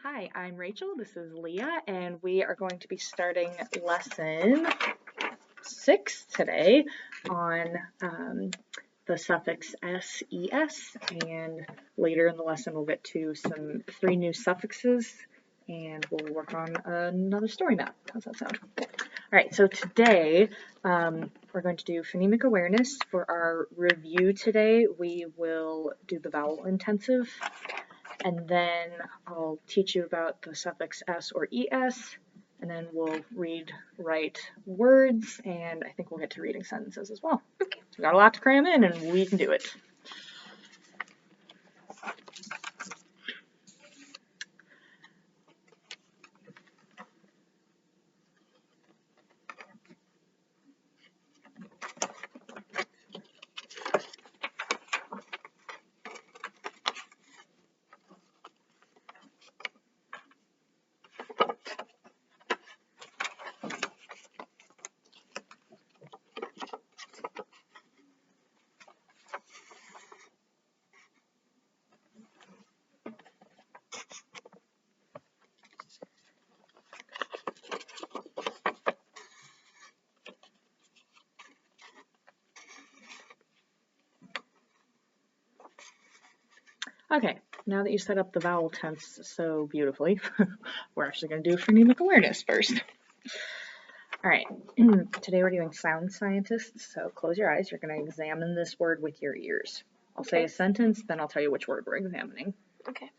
Hi, I'm Rachel. This is Leah, and we are going to be starting lesson 6 today on the suffix ses, and later in the lesson we'll get to some 3 new suffixes, and we'll work on another story map. How's that sound? All right, so today we're going to do phonemic awareness. For our review today, we will do the vowel intensive, and then I'll teach you about the suffix s or es, and then we'll read, write words, and I think we'll get to reading sentences as well. Okay. We got a lot to cram in, and we can do it. Okay, now that you set up the vowel tense so beautifully, we're actually going to do phonemic awareness first. All right, today we're doing sound scientists, so close your eyes. You're going to examine this word with your ears. I'll say a sentence, then I'll tell you which word we're examining. Okay.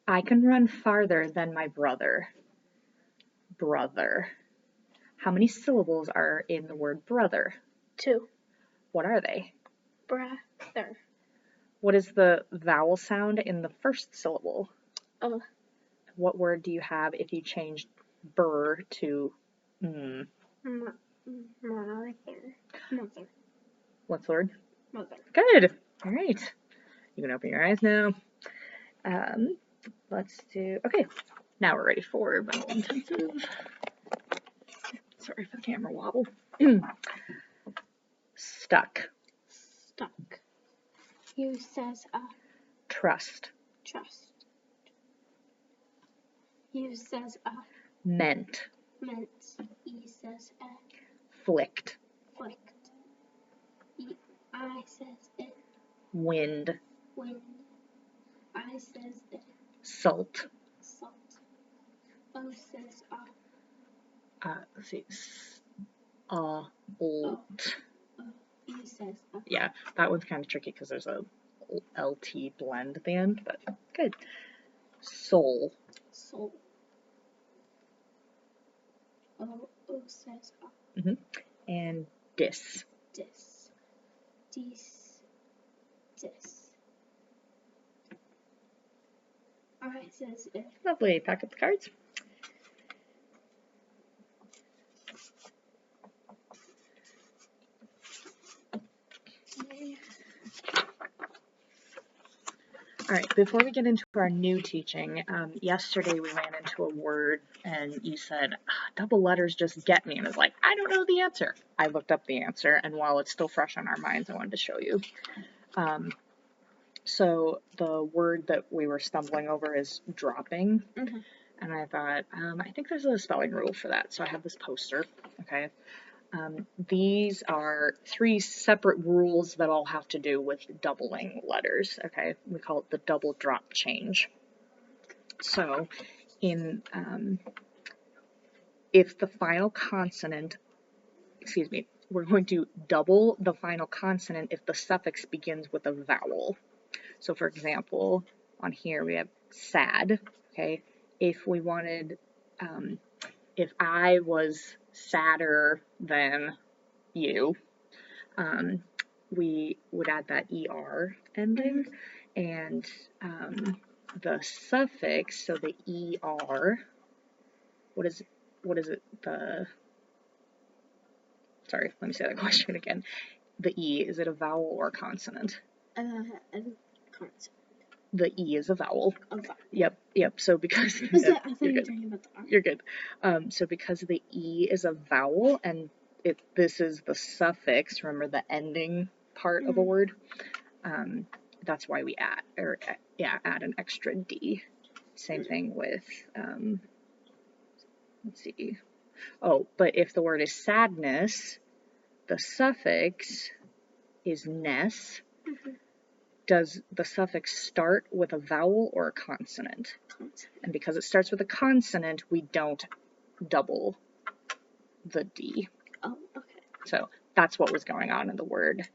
I can run farther than my brother. Brother. How many syllables are in the word brother? 2. What are they? Brother. What is the vowel sound in the first syllable? What word do you have if you changed burr to Mother. What's the word? Mother. Good. All right. You can open your eyes now. Let's do, okay. Now we're ready for vowel intensive. Sorry for the camera wobble. Stuck. Stuck. U says Trust. trust. U says Meant. meant. E says Flicked. flicked. I says it. Wind. Wind. I says it. Salt. Salt. O says Let's see. Old. U says Yeah, that one's kind of tricky because there's a LT blend at the end, but good. Soul. soul. O says And dis. dis. Dis. I says it. Lovely. Pack up the cards. All right, before we get into our new teaching, yesterday we ran into a word and you said, double letters just get me. And I was like, I don't know the answer. I looked up the answer, and while it's still fresh on our minds, I wanted to show you. So the word that we were stumbling over is dropping. And I thought, I think there's a spelling rule for that. So I have this poster, okay? These are 3 separate rules that all have to do with doubling letters, okay? We call it the double drop change. So in, if the final consonant, we're going to double the final consonant if the suffix begins with a vowel. So for example, on here we have sad, okay? If we wanted, if I was sadder than you, we would add that ER ending, and the suffix, so the ER, what is it, sorry, let me say that question again. The E, is it a vowel or a consonant? A consonant. The E is a vowel. Okay. Yep. So because I thought you were talking about the R. You're good. So because the E is a vowel and this is the suffix, remember the ending part of a word, that's why we add an extra D. Same thing with, let's see. Oh, but if the word is sadness, the suffix is ness. Does the suffix start with a vowel or a consonant? And because it starts with a consonant, we don't double the D. Oh, okay. So that's what was going on in the word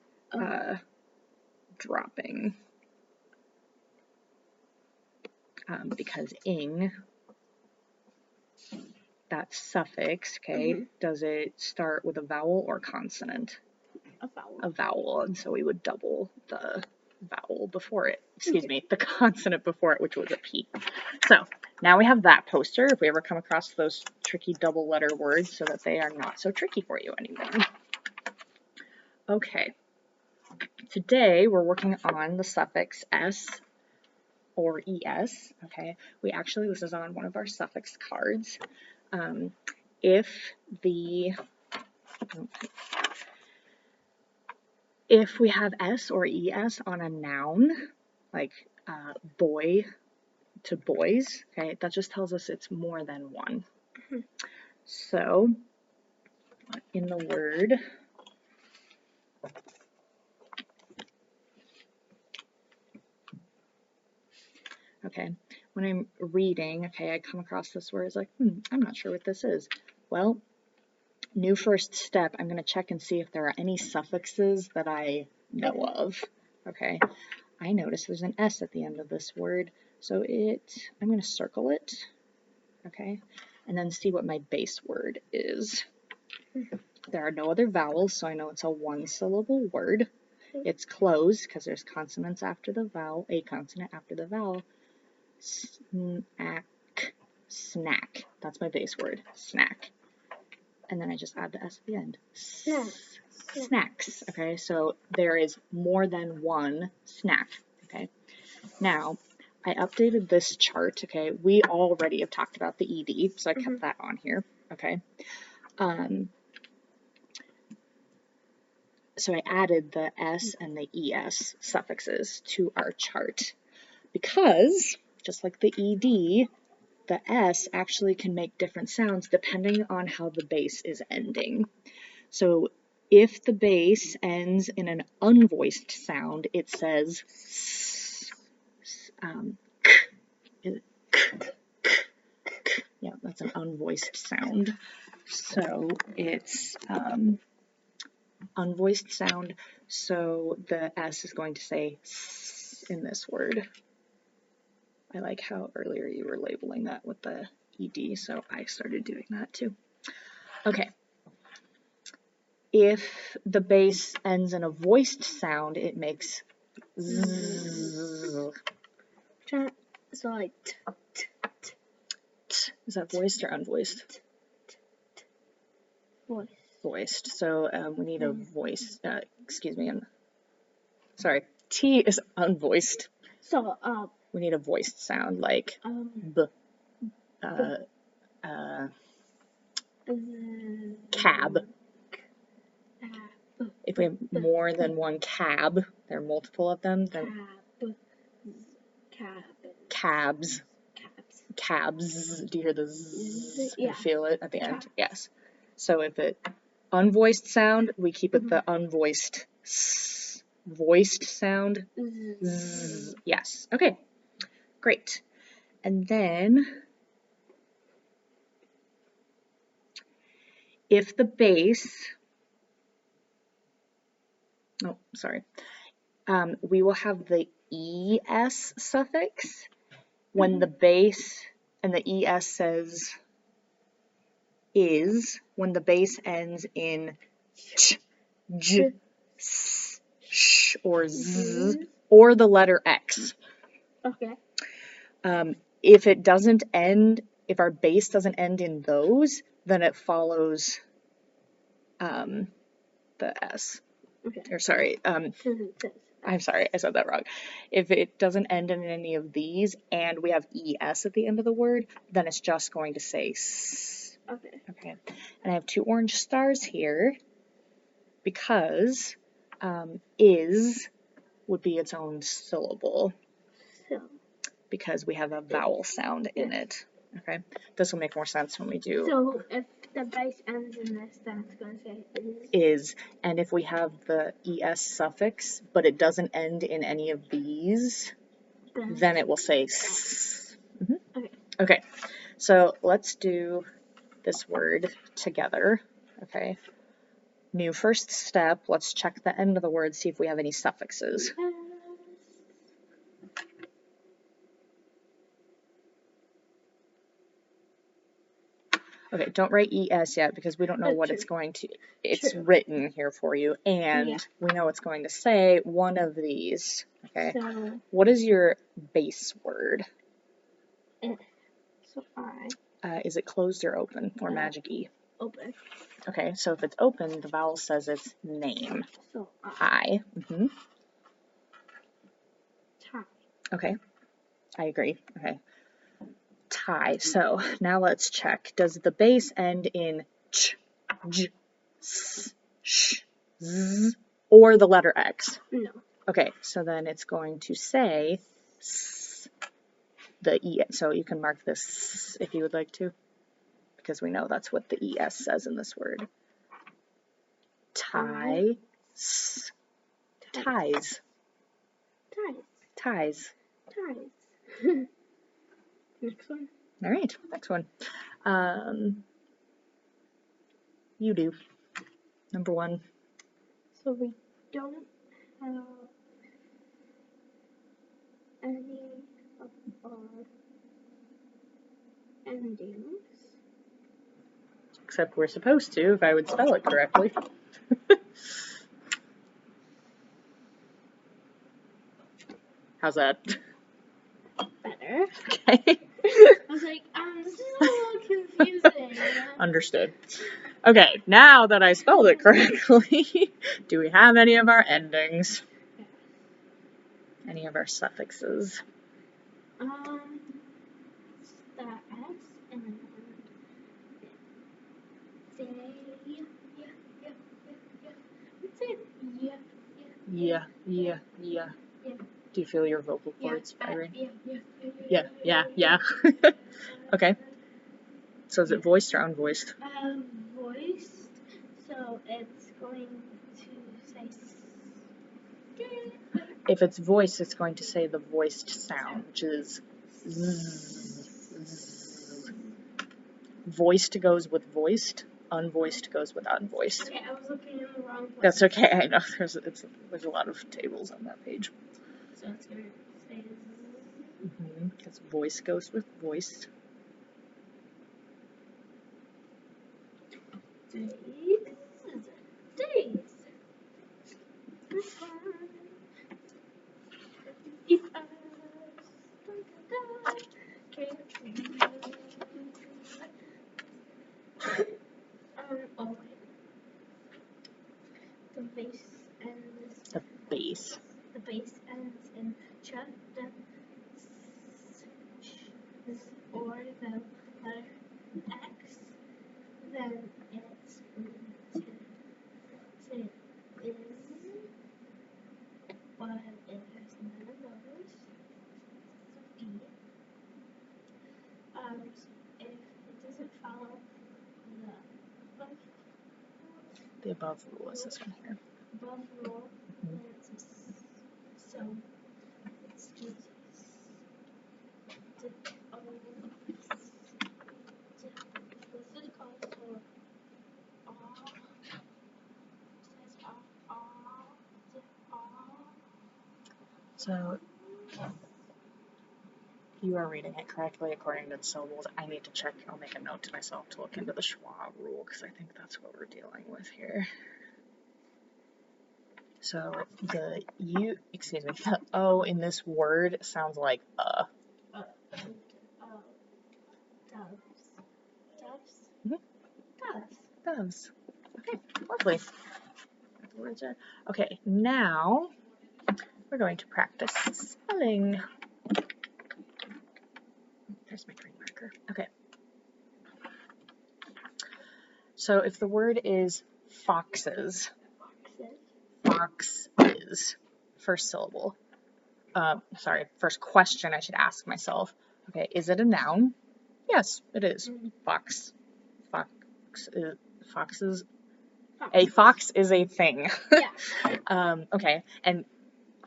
dropping. Because ing, that suffix, okay, does it start with a vowel or consonant? A vowel. A vowel, and so we would double the vowel before it. Excuse me, the consonant before it, which was a P. So now we have that poster, if we ever come across those tricky double letter words, so that they are not so tricky for you anymore. Okay, today we're working on the suffix s or es, okay? This is on one of our suffix cards. If we have s or es on a noun, like boy to boys, okay, that just tells us it's more than one. So, in the word, okay, when I'm reading, okay, I come across this word, it's like, I'm not sure what this is. Well, new first step, I'm going to check and see if there are any suffixes that I know of, okay. I notice there's an S at the end of this word, so I'm going to circle it, okay, and then see what my base word is. There are no other vowels, so I know it's a one-syllable word. It's closed because there's consonants after the vowel, a consonant after the vowel. Snack. That's my base word, snack. And then I just add the S at the end. Snacks. Okay, so there is more than one snack. Okay, now I updated this chart. Okay, we already have talked about the ED, so I kept that on here. Okay, so I added the S and the ES suffixes to our chart because, just like the ED, the S actually can make different sounds depending on how the base is ending. So if the base ends in an unvoiced sound, it says yeah, that's an unvoiced sound. So it's unvoiced sound, so the S is going to say S in this word. I like how earlier you were labeling that with the ED, so I started doing that too. Okay. If the base ends in a voiced sound, it makes Z. So like Is that voiced or unvoiced? Voiced. So we need a voice. Excuse me. Sorry. T is unvoiced. So we need a voiced sound like B. Cab. If we have more than one cab, there are multiple of them, then cabs. Do you hear the zzz? Yeah. You feel it at the end? Yes. So if it unvoiced sound, we keep it the unvoiced s. Voiced sound, zzz. Yes. Okay. Great. And then if the base, we will have the es suffix when the base and the es says is, when the base ends in ch, j, s, sh, or z, or the letter x. Okay. If it doesn't end, if our base doesn't end in those, then it follows the S. Okay. Or sorry, I'm sorry, I said that wrong. If it doesn't end in any of these and we have ES at the end of the word, then it's just going to say S. Okay. Okay. And I have two orange stars here because is would be its own syllable. So. because we have a vowel sound in it. Okay, this will make more sense when we do So if the base ends in this, then it's going to say is, and if we have the es suffix, but it doesn't end in any of these, then it will say s. Okay. Okay, so let's do this word together. Okay, new first step. Let's check the end of the word, see if we have any suffixes. Okay, don't write es yet because we don't know what it's going to. It's written here for you, and we know it's going to say one of these. Okay, So what is your base word? So is it closed or open or magic E? Open. Okay, so if it's open, the vowel says it's name. So I. Tie. Okay, I agree. Okay. Tie. So now let's check. Does the base end in ch, j, s, sh, z, or the letter X? No. Okay, so then it's going to say s, the E. So you can mark this if you would like to, because we know that's what the ES says in this word. Tie, s, ties. Ties. Next one. All right, next one. You do. Number one. So we don't have any of our endings. Except we're supposed to, if I would spell it correctly. How's that? Better. Okay. I was like, this is a little confusing. Understood. Okay, now that I spelled it correctly, do we have any of our endings? Any of our suffixes? The S and Yeah. Do you feel your vocal cords vibrating? Yeah. Okay. So is it voiced or unvoiced? Voiced. So it's going to say. If it's voiced, it's going to say the voiced sound, which is zzz. Voiced goes with voiced. Unvoiced goes with unvoiced. Okay, I was looking in the wrong place. That's okay. I know there's a lot of tables on that page. So it's going to say because voice goes with voiced. Days. The base ends in ch, d, or the letter X. Then it's going to say is, but it has none of those. E. If it doesn't follow the above rule is this one here. Above rule, then it's so it's just this is called for So you are reading it correctly according to the syllables. I need to check. I'll make a note to myself to look into the Schwab rule because I think that's what we're dealing with here. So the O in this word sounds like Doves. Okay, lovely. The words are okay. Now we're going to practice spelling. There's my green marker. Okay. So if the word is foxes, fox is first syllable. sorry, first question I should ask myself. Okay, is it a noun? Yes, it is. Fox. Foxes. A fox is a thing. Yeah. Okay, and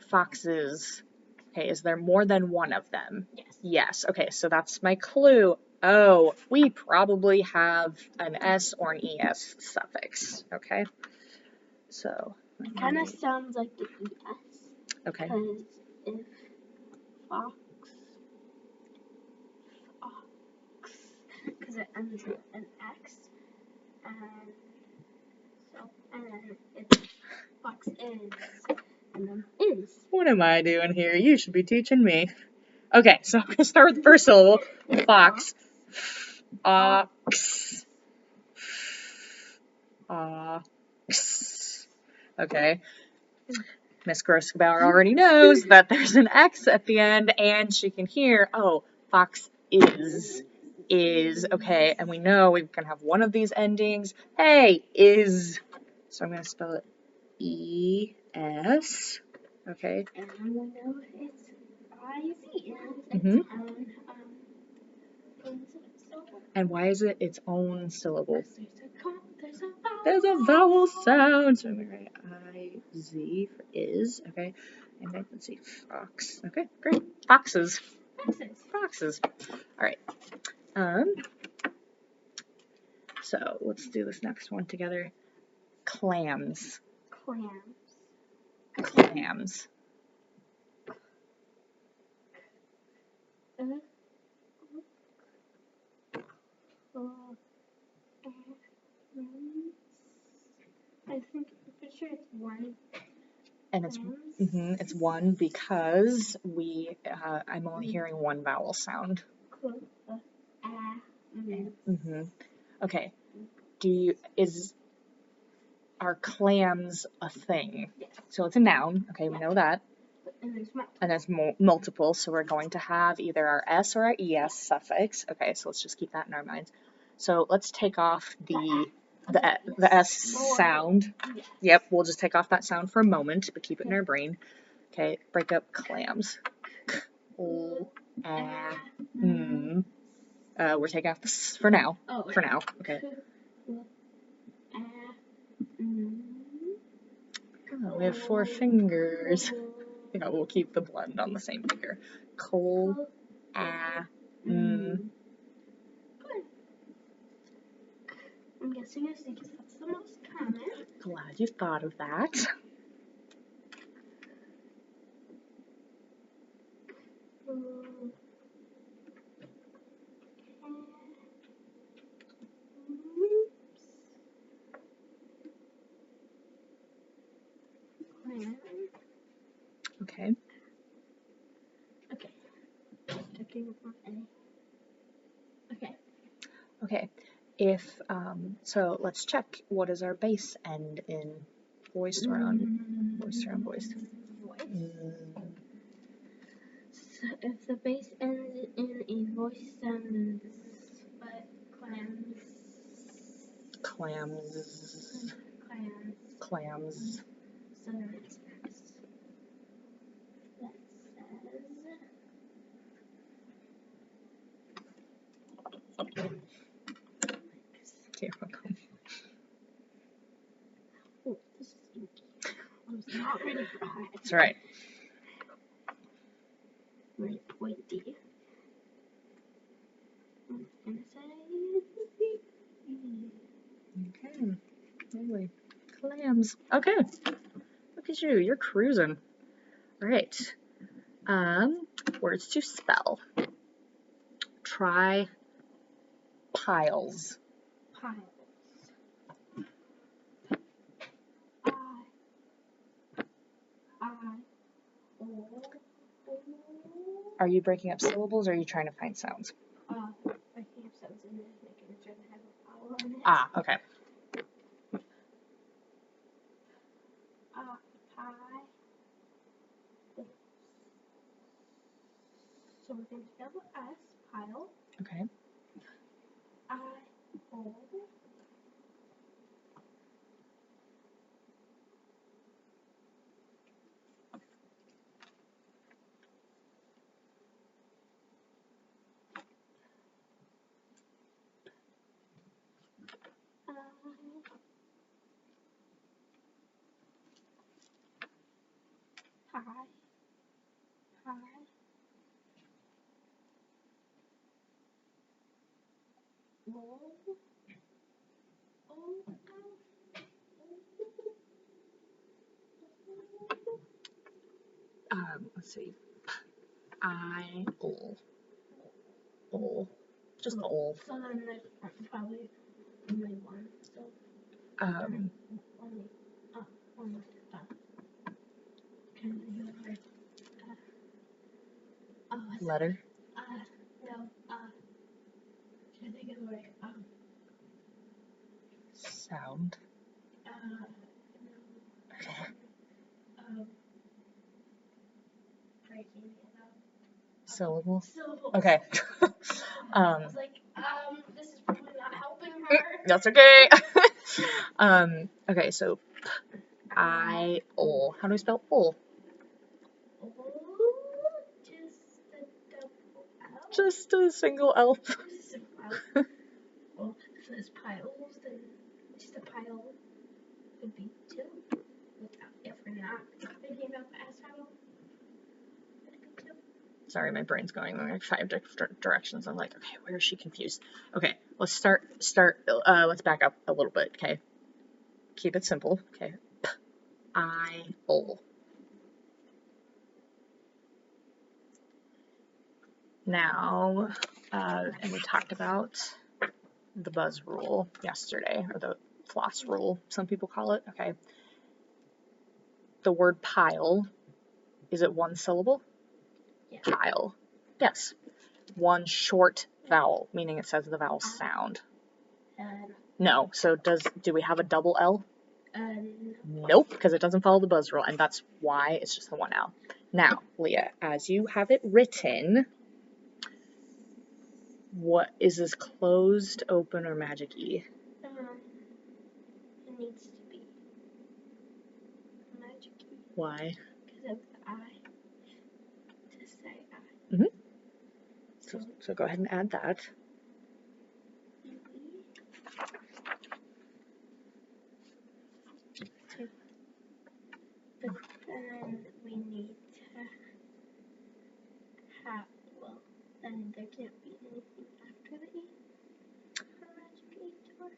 foxes. Okay, is there more than one of them? Yes. Yes. Okay, so that's my clue. Oh, we probably have an S or an ES suffix. Okay, so. It kind of sounds like the ES. Okay. Because if fox, because it ends with an X, and so, and then it's fox is, and then is. What am I doing here? You should be teaching me. Okay, so I'm gonna start with the first syllable. Fox. Ox. Ox. Okay. Miss Grosgebauer already knows that there's an X at the end, and she can hear, oh, fox is. Okay, and we know we can have one of these endings. Hey, is. So I'm gonna spell it E-S. Okay. And we know it's I-Z, and Mhm. its own syllable. And why is it its own syllable? There's a There's a vowel sound. So I'm gonna write I-Z for is. Okay. And then let's see, fox. Okay, great. Foxes. Foxes. All right. So let's do this next one together. Clams. Clams. Clams. I think I'm pretty sure it's one. And it's one because I'm only hearing one vowel sound. Okay. Are clams a thing? Yes. So it's a noun. Okay, we know that. And there's multiple. So we're going to have either our S or our ES suffix. Okay, so let's just keep that in our minds. So let's take off the S sound. Yes. Yep, we'll just take off that sound for a moment, but keep it in our brain. Okay, break up clams. We're taking off this for now. For now. Okay. Oh, we have 4 fingers. Yeah, we'll keep the blend on the same finger. I'm guessing it's because that's the most common. Glad you thought of that. Okay. Okay. If so let's check what is our base end in voiced or unvoiced or unvoiced. So if the base ends in a voice sound, then this is what clams. So it's that says. You're welcome. Oh, this is inky. I was not ready for that. That's right. Really pointy. I'm gonna say. Okay. Lovely. Clams. Okay. Look at you. You're cruising. All right. Words to spell. Try piles. Are you breaking up syllables or are you trying to find sounds? Breaking up sounds and then making sure they have a vowel in it. Ah, okay. So we're going to double S, pile. Okay. Pie. Roll. Let's see. I, ol. Just ol. So then there's probably only one. So Um, only one. Can you hear it? letter. No. Can I think of the word? Sound. No. Okay. Breaking it up. Syllable. Syllable. Okay. I was like, this is probably not helping her. That's okay. Okay, so I, ol. How do we spell ol? Just a double L. Just a single L. Just a single L. Well, if there's piles, then just a pile would be two. If we're not thinking about the S sound, it'd be two. Sorry, my brain's going in like 5 different directions. I'm like, okay, where is she confused? Okay, let's start, let's back up a little bit, okay? Keep it simple, okay? P, I, ol. Now, and we talked about the buzz rule yesterday, or the floss rule, some people call it, okay? The word pile, is it one syllable? Yeah. Pile, yes. One short vowel, meaning it says the vowel sound. No, so do we have a double L? Nope, because it doesn't follow the buzz rule, and that's why it's just the one L. Now, Leah, as you have it written, what is this, closed, open, or magic E? It needs to be magic E. Why? Because of the I. To say I. Mm-hmm. So go ahead and add that. But then we need to have, well, then there can't be anything after the E for magic E to work.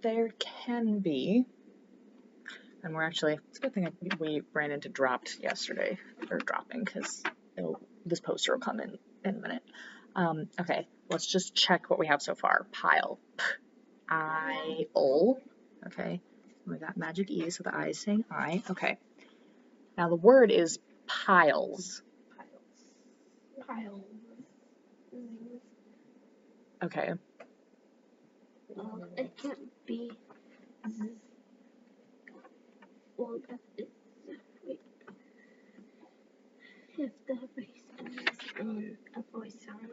There can be, and we're actually, it's a good thing we ran into dropped yesterday, or dropping, because this poster will come in a minute. Okay, let's just check what we have so far. Pile, P, I, ol, okay, we got magic E, so the I is saying I, okay. Now the word is piles. Piles. Okay. It can't be Z. Well, wait. If the base ends in a voice sound,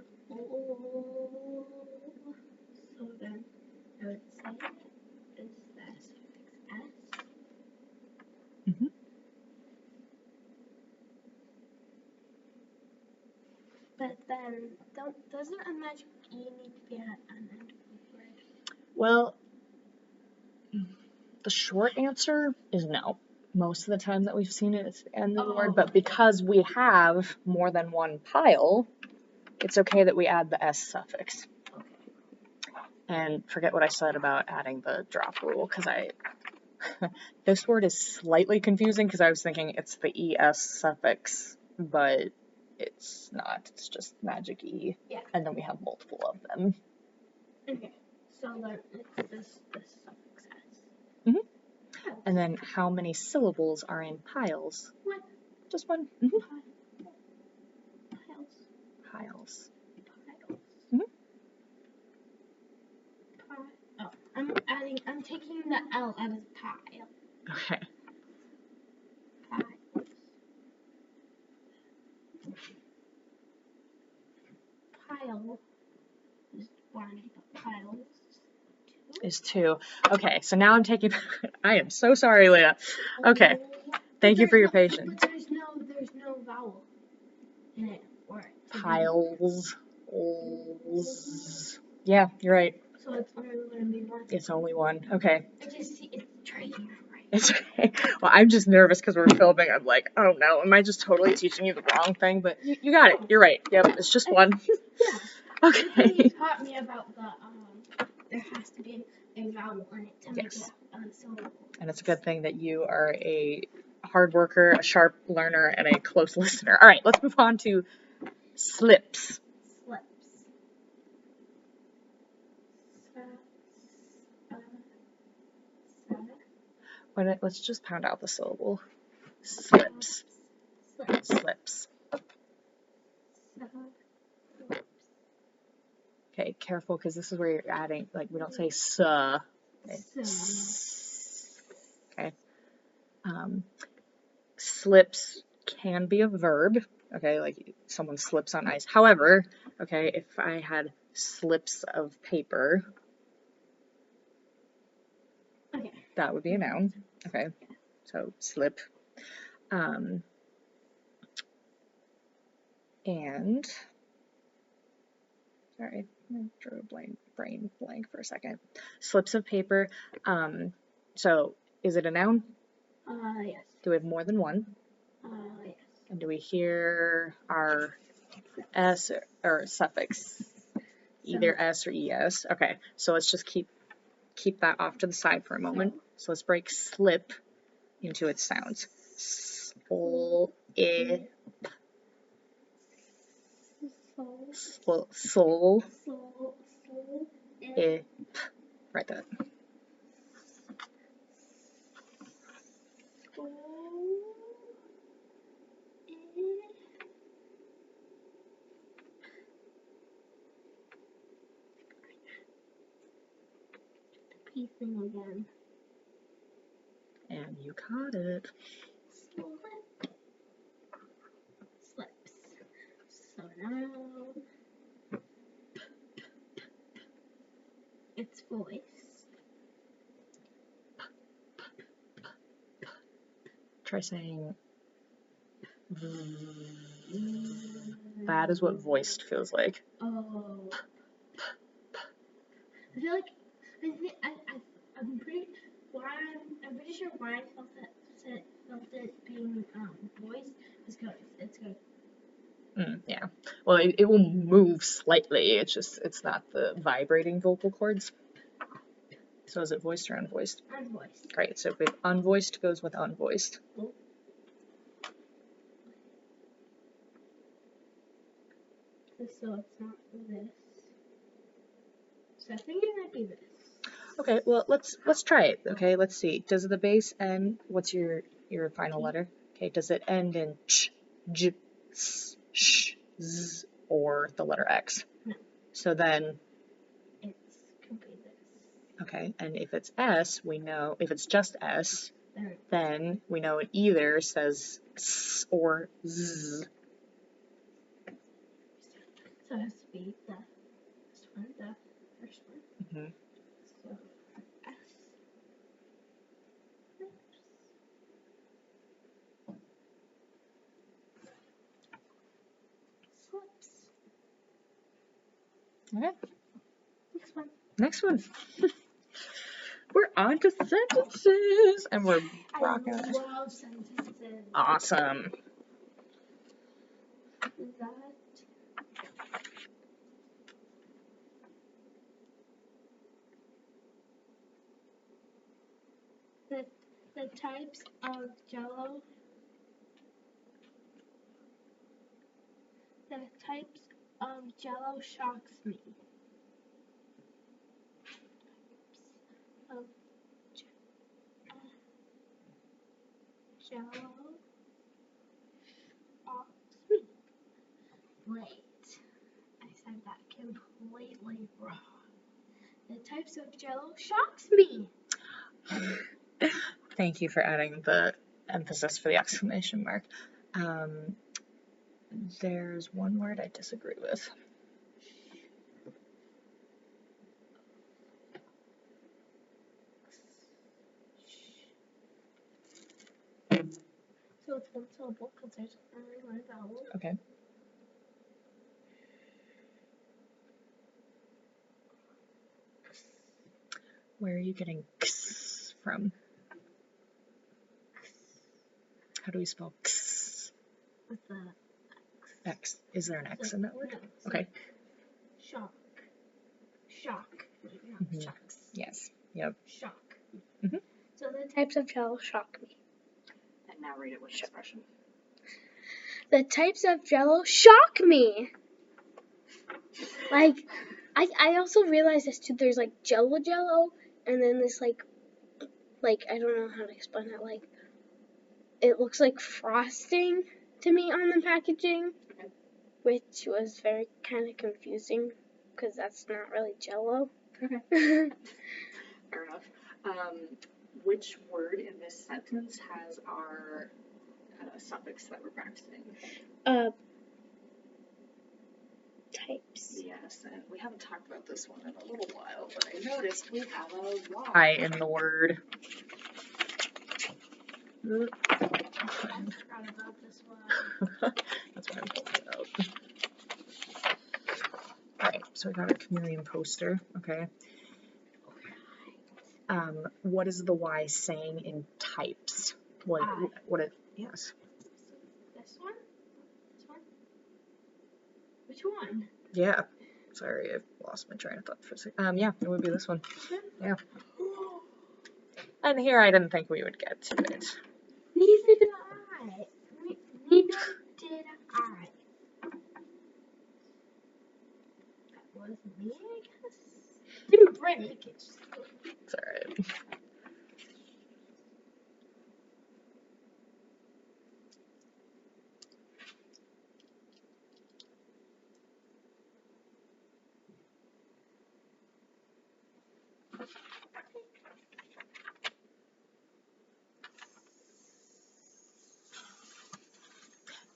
so then I would say is the suffix S. Mm-hmm. But then, doesn't a magic E need to be at an end of the word? Well, the short answer is no. Most of the time that we've seen it, it's the end of the word, but because we have more than one pile, it's okay that we add the S suffix. And forget what I said about adding the drop rule, because this word is slightly confusing because I was thinking it's the ES suffix, but it's not. It's just magic E. Yeah. And then we have multiple of them. Okay. So then it's this suffix S. Mm-hmm. And then how many syllables are in piles? One. Just one. Mm-hmm. Piles. Piles. Mm-hmm. Oh, I'm taking the L out of pile. Okay. Piles. Pile is one, but piles is two. Okay, so now I'm taking, I am so sorry, Leah. Okay, thank you for your patience. But there's no vowel in it. Piles, ols. Yeah, you're right. So it's only going to be one. It's only one. Okay. It's trading right. It's okay. Well, I'm just nervous because we're filming. I'm like, oh no, am I just totally teaching you the wrong thing? But you got it. You're right. Yep, it's just one. Yeah. I think you Okay. taught me about the there has to be a vowel in it to make it Yes. a syllable. And it's a good thing that you are a hard worker, a sharp learner, and a close listener. All right, let's move on to slips. Slips. Let's just pound out the syllable. Slips. Slips. Slips. Okay, careful because this is where you're adding, like, we don't say "suh." Okay. Slips can be a verb. Okay, like someone slips on ice. However, okay, if I had slips of paper, Okay. that would be a noun. Okay, so slip. And sorry, I drew a brain blank for a second. Slips of paper. So is it a noun? Yes. Do we have more than one? Yes. And do we hear our s or suffix? Either s or es. Okay, so let's just keep that off to the side for a moment. So let's break slip into its sounds. Sol, I, sol, I, right there. P thing again. And you caught it. Slips. So now it's voice. Try saying that is what voiced feels like. Oh. I feel like I'm pretty sure why I felt it being voiced is because it's good. Yeah. Well, it will move slightly. It's not the vibrating vocal cords. So is it voiced or unvoiced? Unvoiced. Great. So if we have unvoiced goes with unvoiced. Oh. So it's not this. So I think it might be this. Okay, well let's try it. Okay, let's see. Does the base end? What's your final letter? Okay, does it end in ch, j, s, sh, z, or the letter X? No. So then, It's could be this. okay, and if it's S, we know if it's just S, There. then we know it either says s or z. So it has to be the first one. Mm-hmm. So S. Slips. Okay, Next one. next one. We're on to sentences, and we're rocking it. I love sentences. Awesome. The types of Jello. The types of Jello shocks me. Of Jello shocks me. Wait, I said that completely wrong. The types of Jello shocks me. Thank you for adding the emphasis for the exclamation mark. There's one word I disagree with. So it's one syllable because there's only one vowel. Okay. Where are you getting x from? How do we spell X? with the X. Is there an X in that word? No, so Okay. Shock. Shock. Not Mhm. shocks. Yes. Yep. Shock. Mhm. So the types of Jell-O shock me. And now read it with expression. The types of Jell-O shock me. Like, I also realized this too. There's like Jell-O, and then this like I don't know how to explain it. Like, it looks like frosting to me on the packaging, Okay. which was very kind of confusing because that's not really Jell-O. Okay. Fair enough. Which word in this sentence has our suffix that we're practicing? Types. Yes, and we haven't talked about this one in a little while, but I noticed we have a Y in the word. I forgot about this one. That's why I'm pulling it out. Alright, so we got a chameleon poster, okay. What is the Y saying in types? What yes. This one? This one? Which one? Yeah. Sorry, I lost my train of thought for a second. Yeah, it would be this one. Yeah. And here I didn't think we would get to it. Neither did I. Neither did I. That wasn't me, I guess. Didn't break. It's just It's alright.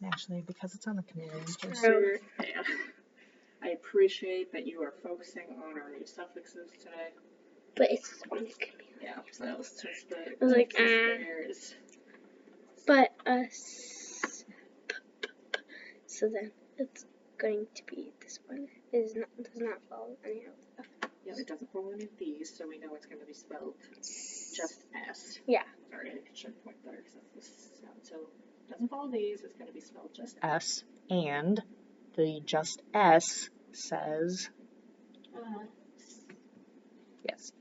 Actually, because it's on the chameleon poster, yeah. I appreciate that you are focusing on our new suffixes today. but it's on the chameleon. Yeah, so since the I was like, there's but so then it's going to be this one. Does not follow any of that. Yeah, it doesn't follow any of these, so we know it's going to be spelled just S. Yeah. Sorry, I should point there because that's the sound. So it doesn't follow these, it's going to be spelled just S, and the just S says yes.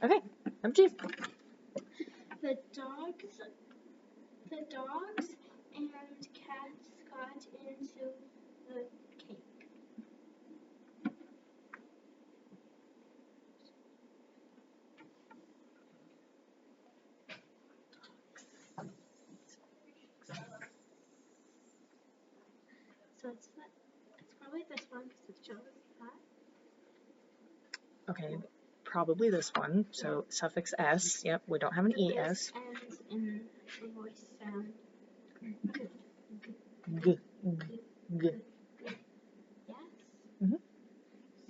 Okay, empty. The dogs and cats got into the cake. So it's probably this one because it's Jell-O cat. Okay, probably this one. So suffix S. Yep, we don't have an ES. Ends in a voice sound. G. G. Yes. Mhm.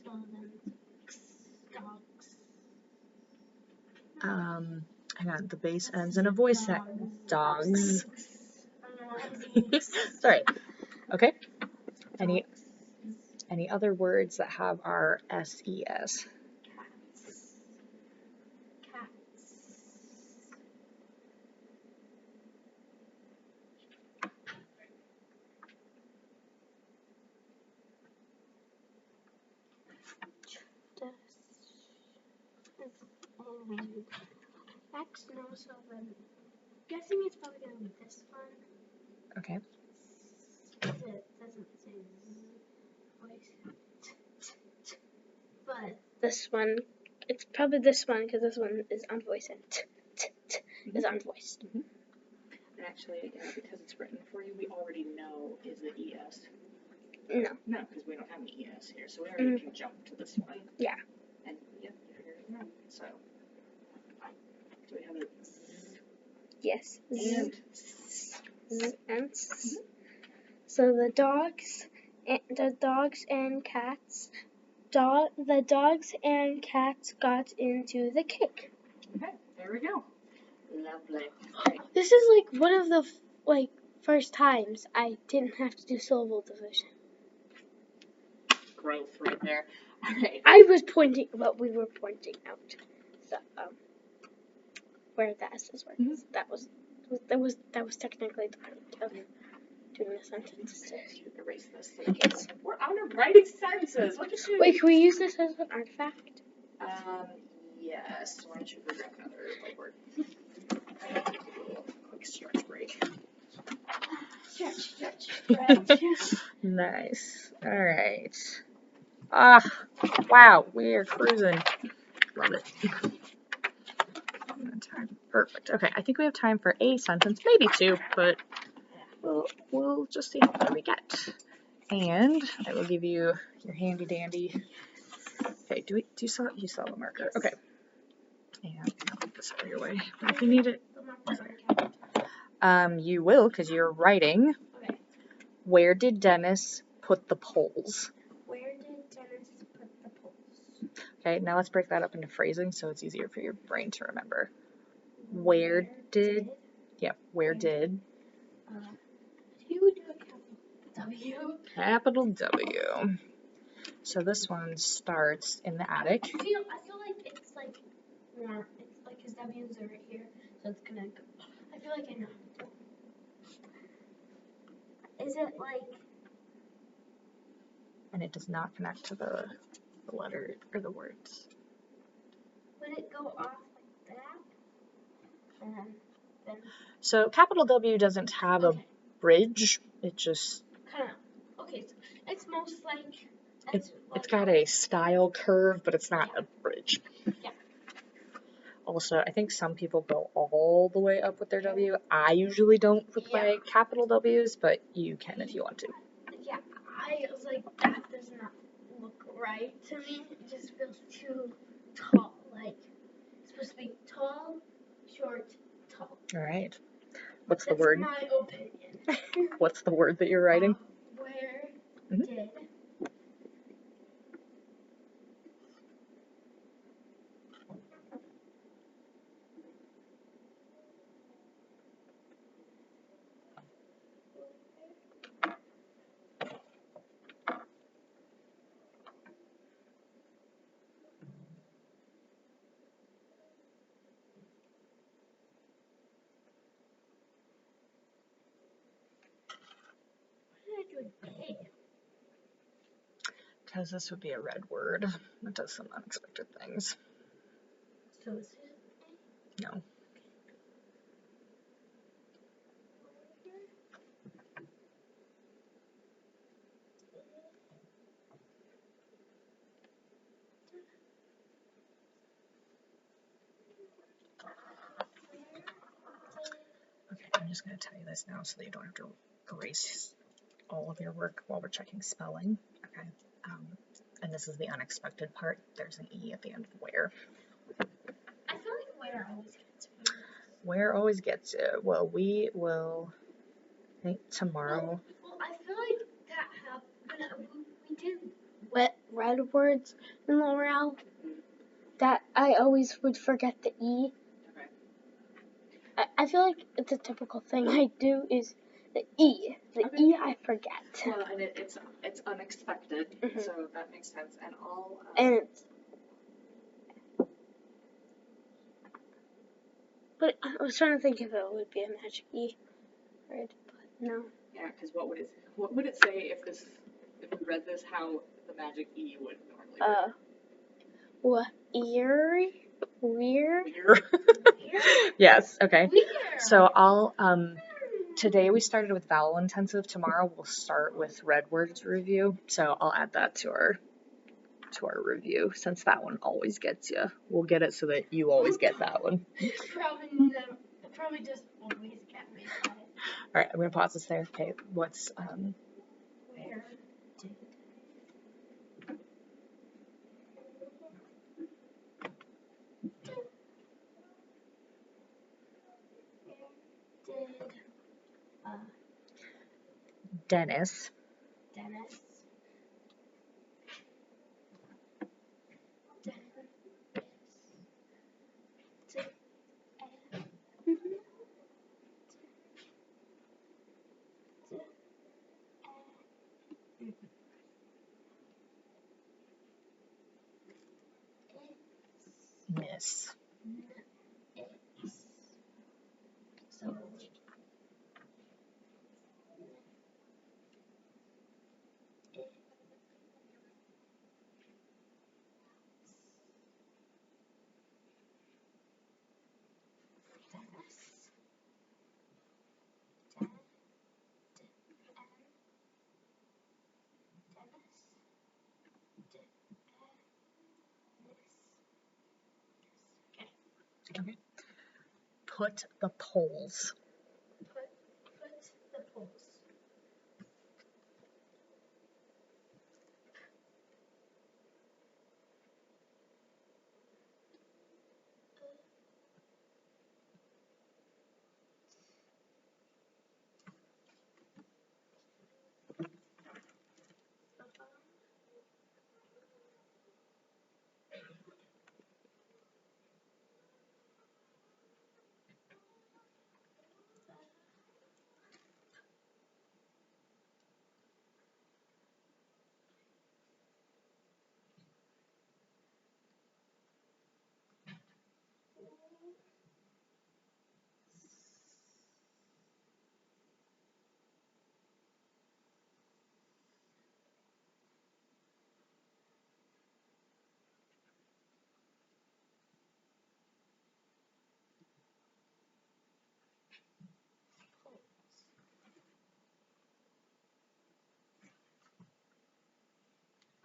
So then dogs. Hang on. The base ends in a voice sound. Dogs. Dogs. Sorry. Okay. Any other words that have our SES? Cats. X, no, so then guessing it's probably gonna be this one. Okay. It doesn't say voice. But this one, it's probably this one because this one is unvoiced and is unvoiced. And actually, because it's written for you, we already know is it ES. No. No, because we don't have any ES here, so we already can jump to this one. Yeah. And yep, you figured it out. So we have a Z. Yes. And Z and S. So the dogs and cats. The dogs and cats got into the cake. okay, there we go. Lovely. Right. This is like one of the first times I didn't have to do syllable division. Growth right there. All right. I was pointing, but we were pointing out the where the S's were. That was That was technically the point of doing a sentence. Erase this. So we're out of writing sentences. Look at you. Wait, can we use this as an artifact? Yes. Why don't you go grab another whiteboard? I'm gonna take a little quick stretch break. Stretch. Nice. All right. Ah, wow. We are cruising. Love it. Perfect. Okay, I think we have time for a sentence, maybe two, but we'll just see how far we get. And I will give you your handy dandy. Okay, you still have a marker? Okay. And I'll put this out of your way. But if you need it, you will, because you're writing. Okay. Where did Dennis put the poles? Where did Dennis put the poles? Okay, now let's break that up into phrasing so it's easier for your brain to remember. Where did? You would do a capital W. Capital W. So this one starts in the attic. I feel like it's like more. It's like his W's are right here, so it's gonna go. I feel like I know. Is it like? And it does not connect to the letter or the words. Would it go off like that? And then. So capital W doesn't have a bridge. It just kind of. Okay, so it's most like. It's got a style curve, but it's not a bridge. Yeah. Also, I think some people go all the way up with their W. I usually don't with my capital W's, but you can if you want to. Yeah, I was like, that does not look right to me. It just feels too tall. Like, it's supposed to be tall, short, tall. All right. What's the word? That's my opinion. What's the word that you're writing? Where did... Because this would be a red word. It does some unexpected things. So is it? No. Okay, I'm just going to tell you this now so that you don't have to erase all of your work while we're checking spelling. Okay. And this is the unexpected part. There's an E at the end of where. I feel like where always gets me. Where always gets you. Well, we will, I think tomorrow. Well, I feel like that happened. We did red words in L'Oreal. That I always would forget the E. Okay. I feel like it's a typical thing I do is the E. The E I forget. Well, and it's unexpected, so that makes sense. And all. And it's. But I was trying to think if it would be a magic E, right? But no. Yeah, because what would it say if we read this how the magic E would normally work? What? Eerie? Weird? Yes, okay. Weird. So I'll today we started with vowel intensive. Tomorrow we'll start with red words review. So I'll add that to our review since that one always gets you. We'll get it so that you always get that one. Probably just always get me. All right, I'm gonna pause this there. Okay, what's Where did Dennis miss? So put the poles. Put the poles.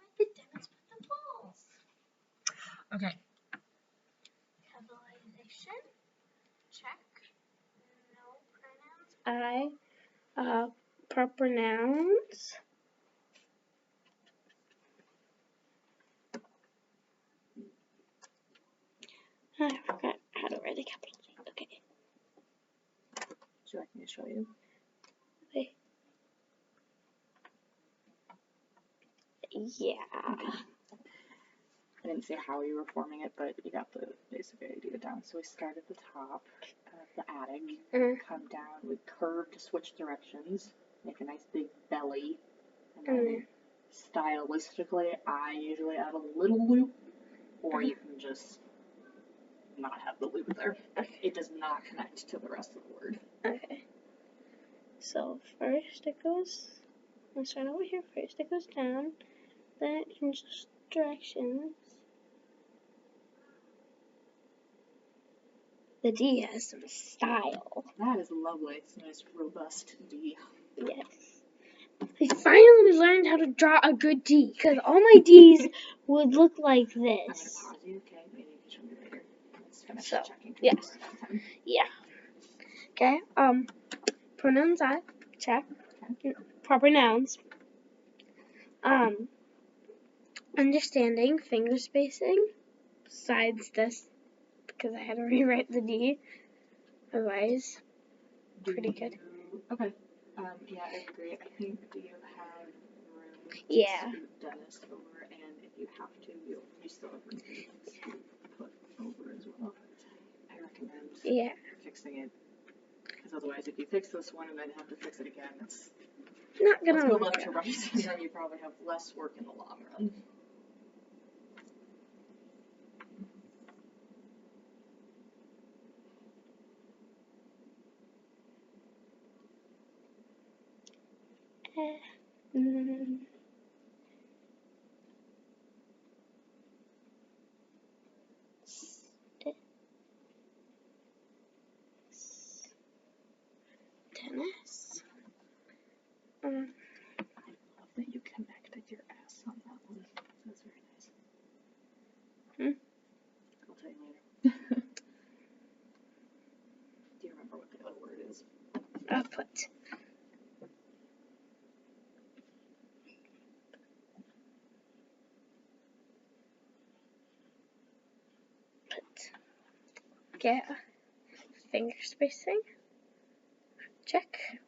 Where did Dennis put the poles? Okay. Capitalization. Check. No pronouns. Proper nouns. I forgot how to write a capital G. Okay. Would you like me to show you? Okay. Yeah. I didn't see how you were forming it, but you got the basic idea down. So we start at the top of the attic, come down, we curve to switch directions, make a nice big belly, and then stylistically, I usually add a little loop, or you can just not have the loop there. It does not connect to the rest of the word. Okay. So first it goes, let's start over here. First it goes down, then it changes directions. The D has some style. That is lovely. It's a nice, robust D. Yes. I finally learned how to draw a good D, because all my D's would look like I'm going to this. pause you, okay? Maybe you can show me later. Let's finish So, checking. yes. Yeah. Okay, pronouns I, check. Proper nouns. Understanding, finger spacing, besides this, because I had to rewrite the D. Otherwise, pretty good. Okay. Yeah, I agree. I think, do you have room to scoot Dennis over? And if you have to, you still have room to put over as well. I recommend fixing it. Because otherwise, if you fix this one and then have to fix it again, it's not gonna let's go work left to out. right, and then you probably have less work in the long run. Dennis. I love that you connected your S on that one. That's very nice. I'll tell you later. Do you remember what the other word is? Put. Get finger spacing. Check.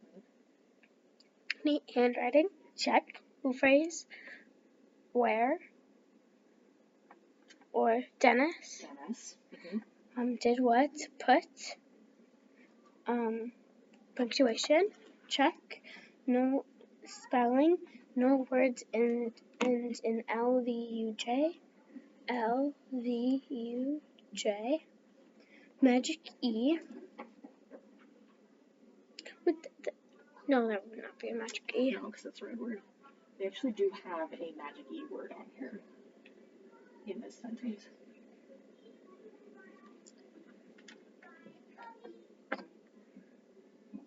Neat handwriting. Check. Phrase. Where. Or Dennis. Dennis. Did what? Put. Punctuation. Check. No spelling. No words end in LVUJ. LVUJ. Magic E. No, that would not be a magic E. No, because that's the right word. They actually do have a magic E word on here in this sentence.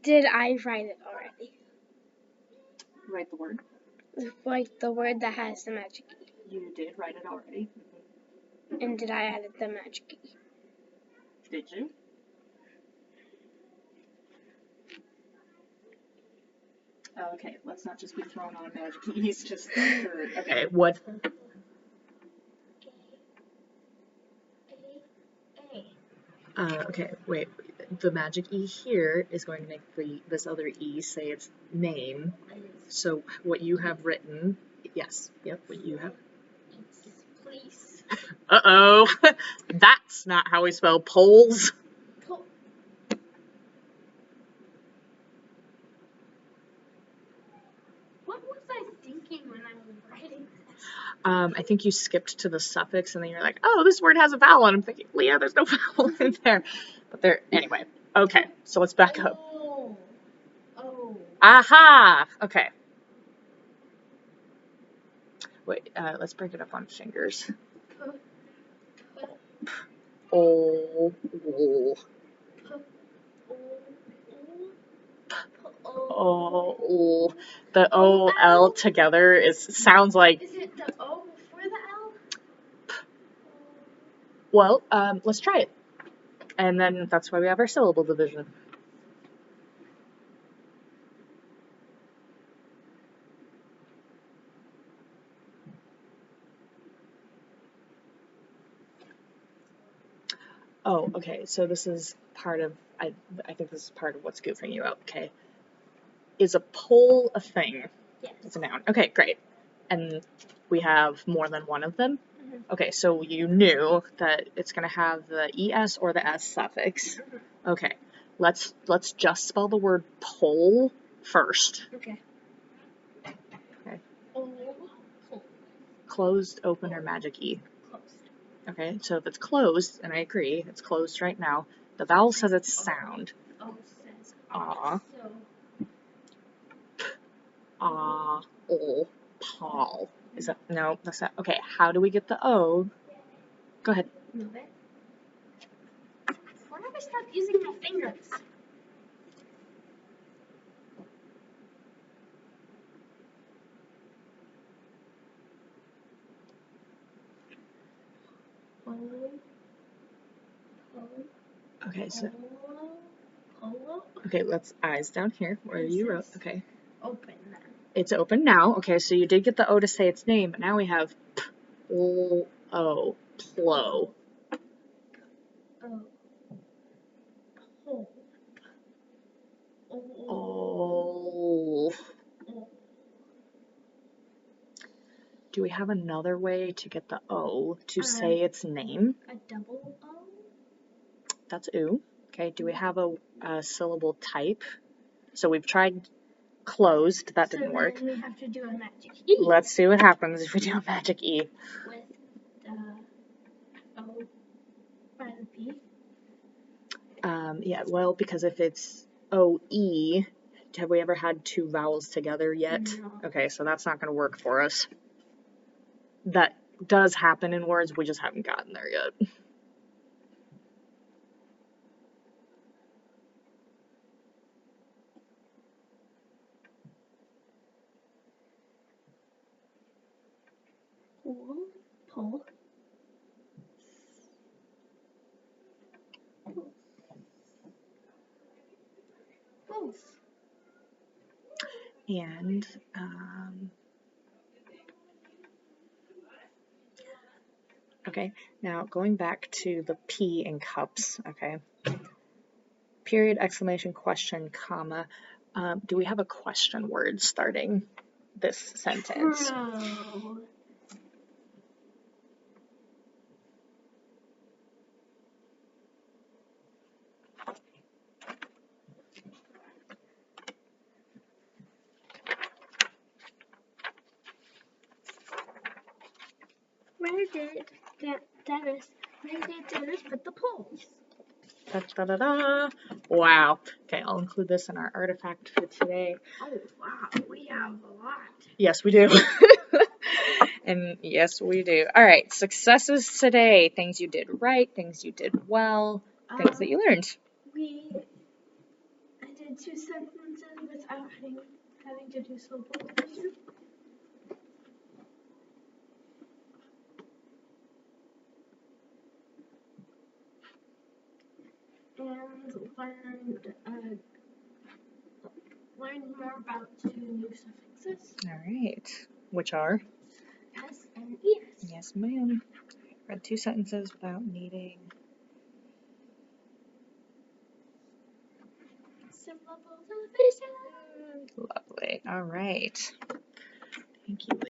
Did I write it already? Write the word. Like the word that has the magic E. You did write it already. And did I add the magic E? Did you? Oh, okay, let's not just be thrown on magic keys just for, okay, what? Okay, wait. The magic E here is going to make this other E say its name. So what you have written, yes, yep, what you have. Please. Uh-oh, that's not how we spell poles. What was I thinking when I was writing this? I think you skipped to the suffix and then you're like, oh, this word has a vowel. And I'm thinking, Leah, there's no vowel in there. But there, anyway. Okay, so let's back up. Oh. Aha! Okay. Wait, let's break it up on fingers. Oh. Oh. The O L together sounds like. Is it the O before the L? Well, let's try it. And then that's why we have our syllable division. Oh, okay, so this is part of, I think this is part of what's goofing you out, okay? Is a pole a thing? Yes. It's a noun. Okay, great. And we have more than one of them? Mm-hmm. Okay, so you knew that it's going to have the ES or the S suffix. Mm-hmm. Okay, let's just spell the word pole first. Okay. Okay. Pole. Closed, open, or magic E? Closed. Okay, so if it's closed, and I agree, it's closed right now, the vowel says it's sound. O says Ah. So. Ah, oh, Paul. Is that, no, that's not, okay, how do we get the O? Go ahead. Move it. When have I stopped using my fingers? Okay, so, Polo. okay, let's eyes down here, where you wrote, okay. Open then. It's open now, okay, so you did get the O to say its name, but now we have P-L-O, plo. Oh. Pole. Oh. Do we have another way to get the O to say its name? A double O? That's oo. Okay, do we have a syllable type? So we've tried closed, that didn't work. So then we have to do a magic E. Let's see what happens if we do a magic E. With the O by the P? Yeah, well, because if it's O-E, have we ever had two vowels together yet? No. Okay, so that's not going to work for us. That does happen in words, we just haven't gotten there yet. Pole. Pulse. And, okay, now going back to the P in cups, okay. Period, exclamation, question, comma. Do we have a question word starting this sentence? Pro. Where did Dennis put the poles? Da, da, da, da. Wow. Okay, I'll include this in our artifact for today. Oh, wow. We have a lot. Yes, we do. And yes, we do. All right, successes today. Things you did right, things you did well, things that you learned. I did 2 sentences without having to do syllable division. And learned learn more about 2 new suffixes. All right. Which are? S and ES. Yes, ma'am. Read 2 sentences without needing. Syllable division. Lovely. All right. Thank you,